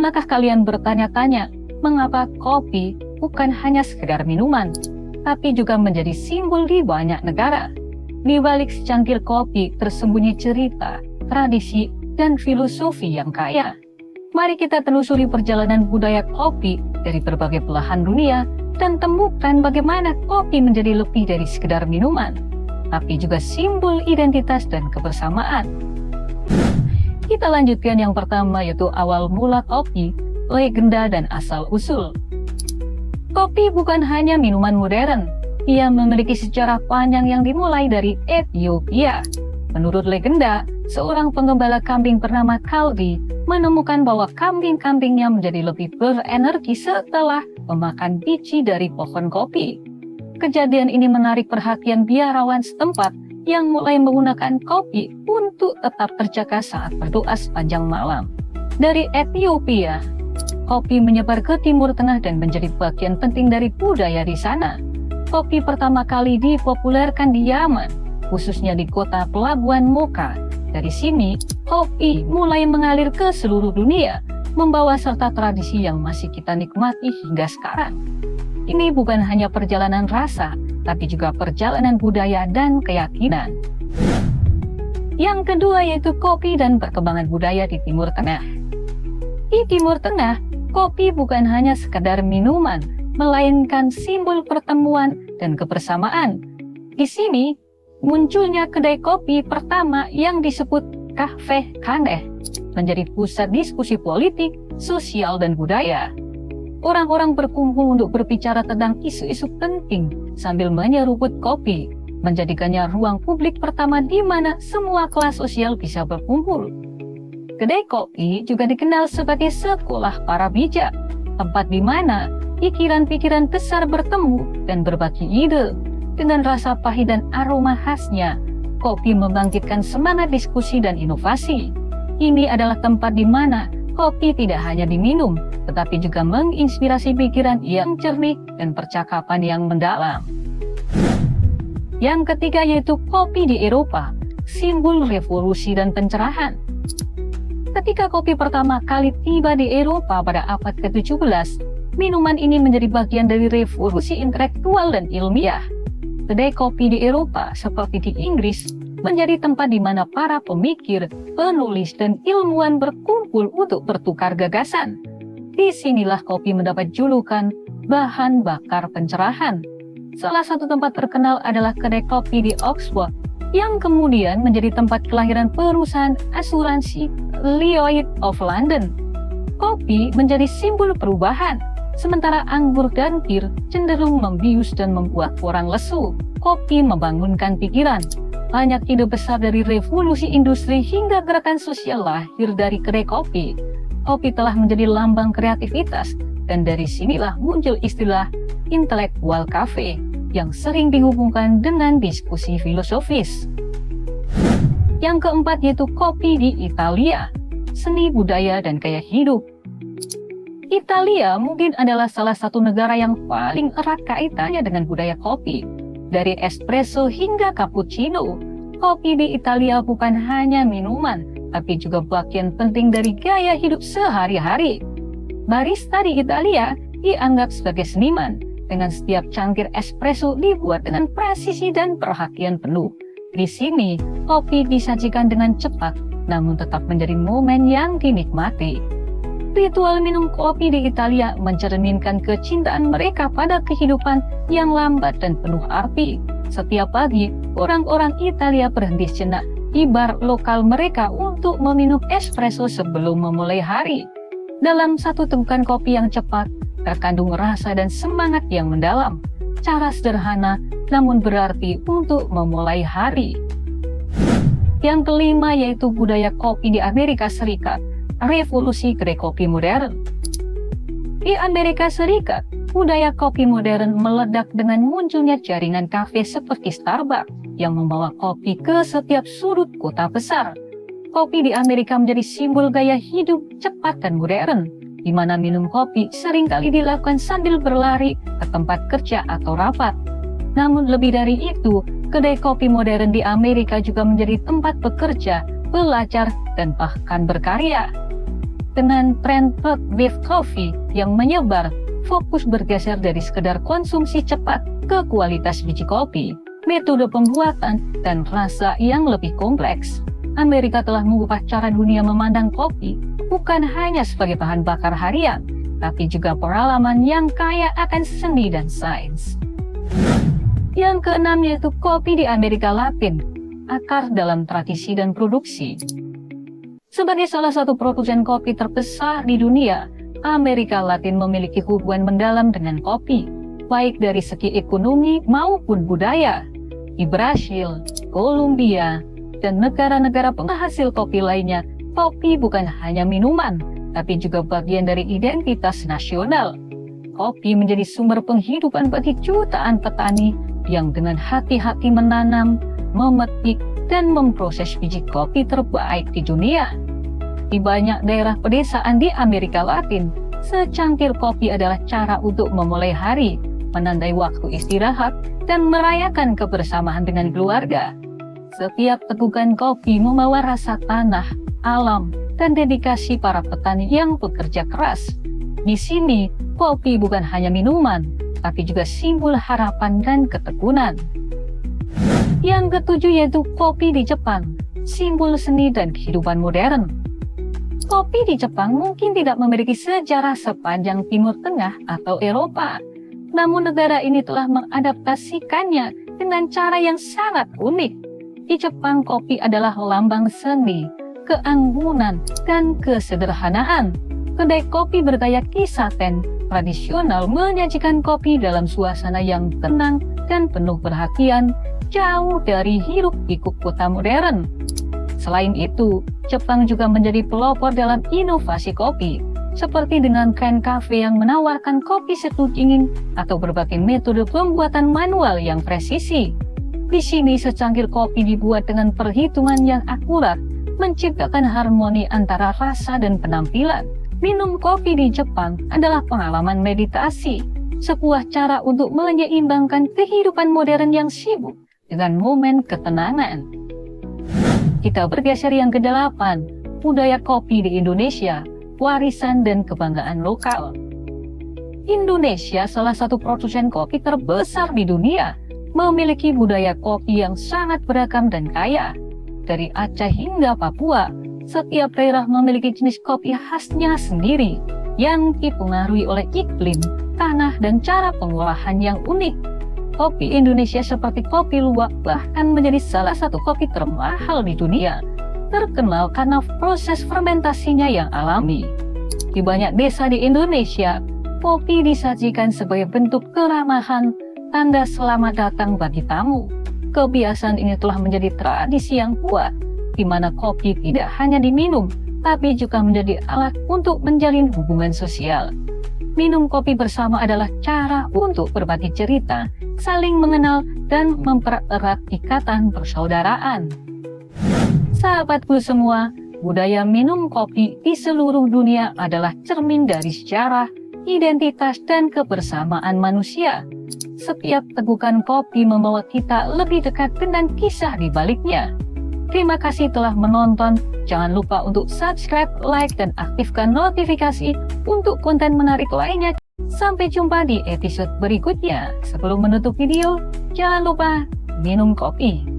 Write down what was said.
Pernahkah kalian bertanya-tanya, mengapa kopi bukan hanya sekedar minuman, tapi juga menjadi simbol di banyak negara? Di balik secangkir kopi tersembunyi cerita, tradisi, dan filosofi yang kaya. Mari kita telusuri perjalanan budaya kopi dari berbagai belahan dunia dan temukan bagaimana kopi menjadi lebih dari sekedar minuman, tapi juga simbol identitas dan kebersamaan. Kita lanjutkan yang pertama, yaitu awal mula kopi, legenda dan asal-usul. Kopi bukan hanya minuman modern, ia memiliki sejarah panjang yang dimulai dari Ethiopia. Menurut legenda, seorang penggembala kambing bernama Kaldi menemukan bahwa kambing-kambingnya menjadi lebih berenergi setelah memakan biji dari pohon kopi. Kejadian ini menarik perhatian biarawan setempat yang mulai menggunakan kopi untuk tetap terjaga saat berdoa sepanjang malam. Dari Ethiopia, kopi menyebar ke Timur Tengah dan menjadi bagian penting dari budaya di sana. Kopi pertama kali dipopulerkan di Yaman, khususnya di kota pelabuhan Mocha. Dari sini, kopi mulai mengalir ke seluruh dunia, membawa serta tradisi yang masih kita nikmati hingga sekarang. Ini bukan hanya perjalanan rasa, tapi juga perjalanan budaya dan keyakinan. Yang kedua yaitu kopi dan perkembangan budaya di Timur Tengah. Di Timur Tengah, kopi bukan hanya sekedar minuman, melainkan simbol pertemuan dan kebersamaan. Di sini, munculnya kedai kopi pertama yang disebut Kahve Khaneh, menjadi pusat diskusi politik, sosial, dan budaya. Orang-orang berkumpul untuk berbicara tentang isu-isu penting sambil menyeruput kopi, menjadikannya ruang publik pertama di mana semua kelas sosial bisa berkumpul. Kedai kopi juga dikenal sebagai sekolah para bijak, tempat di mana pikiran-pikiran besar bertemu dan berbagi ide. Dengan rasa pahit dan aroma khasnya, kopi membangkitkan semangat diskusi dan inovasi. Ini adalah tempat di mana kopi tidak hanya diminum, tetapi juga menginspirasi pikiran yang jernih dan percakapan yang mendalam. Yang ketiga yaitu kopi di Eropa, simbol revolusi dan pencerahan. Ketika kopi pertama kali tiba di Eropa pada abad ke-17, minuman ini menjadi bagian dari revolusi intelektual dan ilmiah. Kedai kopi di Eropa, seperti di Inggris, menjadi tempat di mana para pemikir, penulis, dan ilmuwan berkumpul untuk bertukar gagasan. Disinilah kopi mendapat julukan bahan bakar pencerahan. Salah satu tempat terkenal adalah kedai kopi di Oxford, yang kemudian menjadi tempat kelahiran perusahaan asuransi Lloyd's of London. Kopi menjadi simbol perubahan, sementara anggur dan bir cenderung membius dan membuat orang lesu. Kopi membangunkan pikiran. Banyak ide besar dari revolusi industri hingga gerakan sosial lahir dari kedai kopi. Kopi telah menjadi lambang kreativitas, dan dari sinilah muncul istilah intelektual cafe yang sering dihubungkan dengan diskusi filosofis. Yang keempat yaitu kopi di Italia, seni budaya dan gaya hidup. Italia mungkin adalah salah satu negara yang paling erat kaitannya dengan budaya kopi. Dari espresso hingga cappuccino, kopi di Italia bukan hanya minuman, tapi juga bagian penting dari gaya hidup sehari-hari. Barista di Italia dianggap sebagai seniman, dengan setiap cangkir espresso dibuat dengan presisi dan perhatian penuh. Di sini, kopi disajikan dengan cepat, namun tetap menjadi momen yang dinikmati. Ritual minum kopi di Italia mencerminkan kecintaan mereka pada kehidupan yang lambat dan penuh arti. Setiap pagi, orang-orang Italia berhenti sejenak di bar lokal mereka untuk meminum espresso sebelum memulai hari. Dalam satu tegukan kopi yang cepat, terkandung rasa dan semangat yang mendalam. Cara sederhana, namun berarti untuk memulai hari. Yang kelima yaitu budaya kopi di Amerika Serikat. Revolusi kedai kopi modern. Di Amerika Serikat, budaya kopi modern meledak dengan munculnya jaringan kafe seperti Starbucks yang membawa kopi ke setiap sudut kota besar. Kopi di Amerika menjadi simbol gaya hidup cepat dan modern, di mana minum kopi seringkali dilakukan sambil berlari ke tempat kerja atau rapat. Namun lebih dari itu, kedai kopi modern di Amerika juga menjadi tempat bekerja, belajar, dan bahkan berkarya. Dengan tren third wave coffee yang menyebar, fokus bergeser dari sekedar konsumsi cepat ke kualitas biji kopi, metode pembuatan, dan rasa yang lebih kompleks. Amerika telah mengubah cara dunia memandang kopi bukan hanya sebagai bahan bakar harian, tapi juga pengalaman yang kaya akan seni dan sains. Yang keenam yaitu kopi di Amerika Latin, akar dalam tradisi dan produksi. Sebagai salah satu produsen kopi terbesar di dunia, Amerika Latin memiliki hubungan mendalam dengan kopi, baik dari segi ekonomi maupun budaya. Di Brasil, Kolombia, dan negara-negara penghasil kopi lainnya, kopi bukan hanya minuman, tapi juga bagian dari identitas nasional. Kopi menjadi sumber penghidupan bagi jutaan petani yang dengan hati-hati menanam, memetik, dan memproses biji kopi terbaik di dunia. Di banyak daerah pedesaan di Amerika Latin, secangkir kopi adalah cara untuk memulai hari, menandai waktu istirahat, dan merayakan kebersamaan dengan keluarga. Setiap tegukan kopi membawa rasa tanah, alam, dan dedikasi para petani yang bekerja keras. Di sini, kopi bukan hanya minuman, tapi juga simbol harapan dan ketekunan. Yang ketujuh yaitu kopi di Jepang, simbol seni dan kehidupan modern. Kopi di Jepang mungkin tidak memiliki sejarah sepanjang Timur Tengah atau Eropa, namun negara ini telah mengadaptasikannya dengan cara yang sangat unik. Di Jepang, kopi adalah lambang seni, keanggunan, dan kesederhanaan. Kedai kopi bergaya kisaten tradisional menyajikan kopi dalam suasana yang tenang dan penuh perhatian, jauh dari hiruk-pikuk kota modern. Selain itu, Jepang juga menjadi pelopor dalam inovasi kopi, seperti dengan tren kafe yang menawarkan kopi setelah dingin atau berbagai metode pembuatan manual yang presisi. Di sini, secangkir kopi dibuat dengan perhitungan yang akurat, menciptakan harmoni antara rasa dan penampilan. Minum kopi di Jepang adalah pengalaman meditasi, sebuah cara untuk menyeimbangkan kehidupan modern yang sibuk dengan momen ketenangan. Kita bergeser yang ke-8, budaya kopi di Indonesia, warisan dan kebanggaan lokal. Indonesia, salah satu produsen kopi terbesar di dunia, memiliki budaya kopi yang sangat beragam dan kaya. Dari Aceh hingga Papua, setiap daerah memiliki jenis kopi khasnya sendiri yang dipengaruhi oleh iklim, tanah, dan cara pengolahan yang unik. Kopi Indonesia seperti kopi luwak bahkan menjadi salah satu kopi termahal di dunia, terkenal karena proses fermentasinya yang alami. Di banyak desa di Indonesia, kopi disajikan sebagai bentuk keramahan, tanda selamat datang bagi tamu. Kebiasaan ini telah menjadi tradisi yang kuat, di mana kopi tidak hanya diminum, tapi juga menjadi alat untuk menjalin hubungan sosial. Minum kopi bersama adalah cara untuk berbagi cerita, saling mengenal, dan mempererat ikatan persaudaraan. Sahabatku semua, budaya minum kopi di seluruh dunia adalah cermin dari sejarah, identitas, dan kebersamaan manusia. Setiap tegukan kopi membawa kita lebih dekat dengan kisah di baliknya. Terima kasih telah menonton. Jangan lupa untuk subscribe, like, dan aktifkan notifikasi untuk konten menarik lainnya. Sampai jumpa di episode berikutnya. Sebelum menutup video, jangan lupa minum kopi.